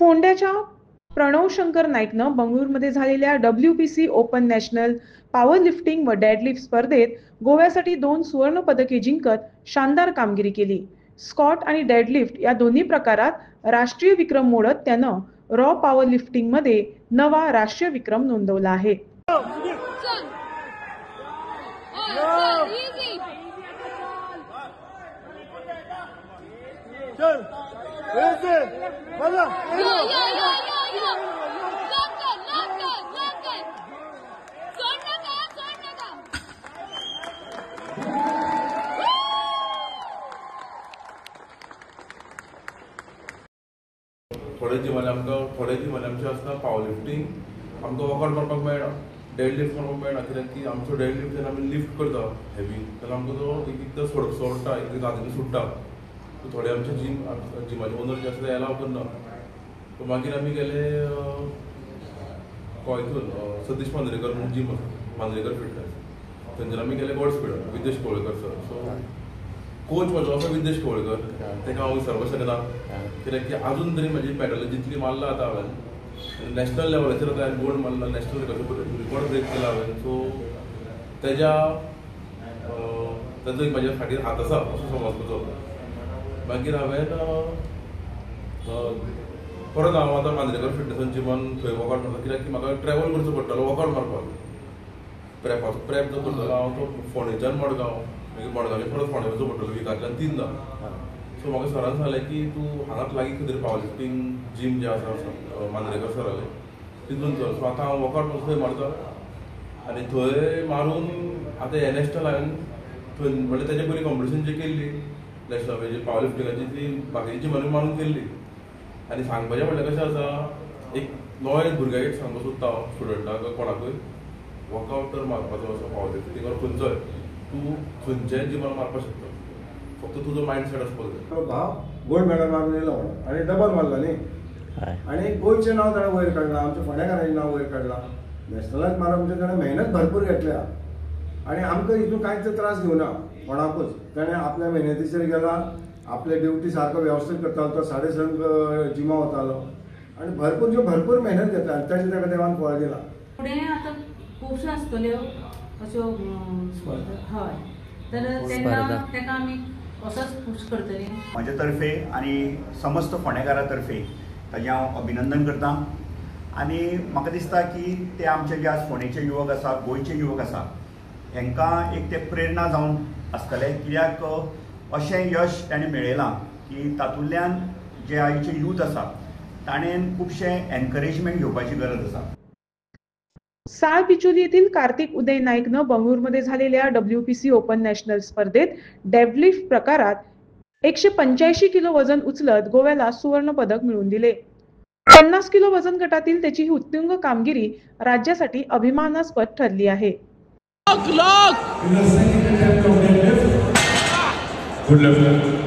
फोंड्याच्या प्रणव शंकर नाईकनं बंगळुरूमध्ये झालेल्या WBC open national power lifting व डेडलिफ्ट स्पर्धेत गोव्यासाठी 2 सुवर्ण पदके जिंकत शानदार कामगिरी केली। स्क्वॉट आणि डेडलिफ्ट या दोन्ही प्रकारात राष्ट्रीय विक्रम मोडत त्यानं रॉ पॉवर लिफ्टिंग मध्ये नवा राष्ट्रीय विक्रम नोंदवला आहे। थोडे जिमाले आमचे आसता पावर लिफ्टिंग आमकां वर्कआउट करपाक मेळना, डेड लिफ्ट करपाक मेळना, कित्याक की आमचो डेड लिफ्ट जेन्ना आमी लिफ्ट करता हेवी जाल्यार आमकां तो एकदां सोडटा, एकदां गादीन सुट्टा। सो थोडे आमचे जिमाचे ओनर जे आसता एलाव करना। सो मागीर आमी गेले हितून सतीश मांद्रेकर म्हणून जीम आसा, मांद्रेकर फिटनेस, थंयच्यान आमी गेले गॉड स्पीड विदेश कवळेकर सर। सो कोच म्हजो आसा विदेश कवळेकर, ताका हांव विसरपाक शकना, कित्याक की आजून तरी म्हाजी पॅडल जितली मारला आतां हांवें नॅशनल लेवलाचेर आतां हांवें गोल्ड मारला, नॅशनल रिकॉर्ड ब्रेक केला हांवें। सो ताजो एक म्हाज्या फाटीर हात आसा असो समजपाचो। मागीर हांवें परत हांव आतां मांद्रेकर फिटनेसान जिमान थंय वर्कआउट मारता, कित्याक की म्हाका ट्रॅवल करचो पडटलो वर्कआउट मारपाक। प्रेप जो करतलो हांव तो फोंडेच्यान मडगांव, मागीर मडगांवच्यान परत फोंडे वचचो पडटलो विकांतल्यान 3दां। सो म्हाका सरान सांगलें की तूं हांगाच लागीं खंय तरी पावर लिफ्टिंग जीम जे आसा मांद्रेकर सरालें तितून चल। सो आतां हांव वर्कआउट थंय मारता आनी थंय मारून आतां हे नॅशनल हांवें थंय म्हणल्यार तेजे पयलीं कॉम्पिटिशन जी केल्ली नॅशनल हेजी पावर लिफ्टिंगाची ती बाकीची जिमांनी मारून केल्ली। आनी सांगपाचें म्हणल्यार कशें आसा, एक नवे भुरग्याक एक सांगपाक सोदता हांव स्टुडंटाक कोणाकूय वर्कआउट तर मारपाचो असो पावर लिफ्टिंग और खंयचोय तूं खंयच्याय जिमान मारपाक शकता, फक्त तुजो मायंडसेट आसपाक जाय। भाव गोल्ड मेडल मारून येयलो आनी डबल मारला न्ही, आनी गोंयचें नांव ताणें वयर काडलां, आमच्या फोंडेकारांचें नांव वयर काडलां। नॅशनलाक मारप म्हणजे ताणें मेहनत भरपूर घेतल्या आनी आमकां हितून कांयच त्रास दिवना कोणाकूच। ताणें आपल्या मेहनतीचेर गेला, आपले ड्युटी सारको वेवस्थीत करतालो, तो 6:30 जिमा वतालो आनी भरपूर मेहनत घेतला आनी ताजें ताका देवान फळ दिलां। फुडें आतां खुबश्यो आसतल्यो अश्यो हय, तर तेन्ना ताका आमी असोच पुश करतली। म्हाजे तर्फे आनी समस्त फोंडेकारा तर्फे ताजें हांव अभिनंदन करतां आनी म्हाका दिसता की ते आमचे जे आज फोंडेचे युवक आसा, गोंयचे युवक आसा, हांकां एक ते प्रेरणा जावन आसतले, कित्याक अशें यश ताणें मेळयलां की तातूंतल्यान जे आयचे यूथ आसा ताणें खुबशें एनकरेजमेंट घेवपाची गरज आसा। साळपिचोली येथील कार्तिक उदय नाईकनं बंगळुरूमध्ये झालेल्या WBC ओपन नॅशनल स्पर्धेत डेडलिफ्ट प्रकारात 185 किलो वजन उचलत गोव्याला सुवर्ण पदक मिळवून दिले। 50 किलो वजन गटातील त्याची ही उत्तुंग कामगिरी राज्यासाठी अभिमानास्पद ठरली आहे। Good luck.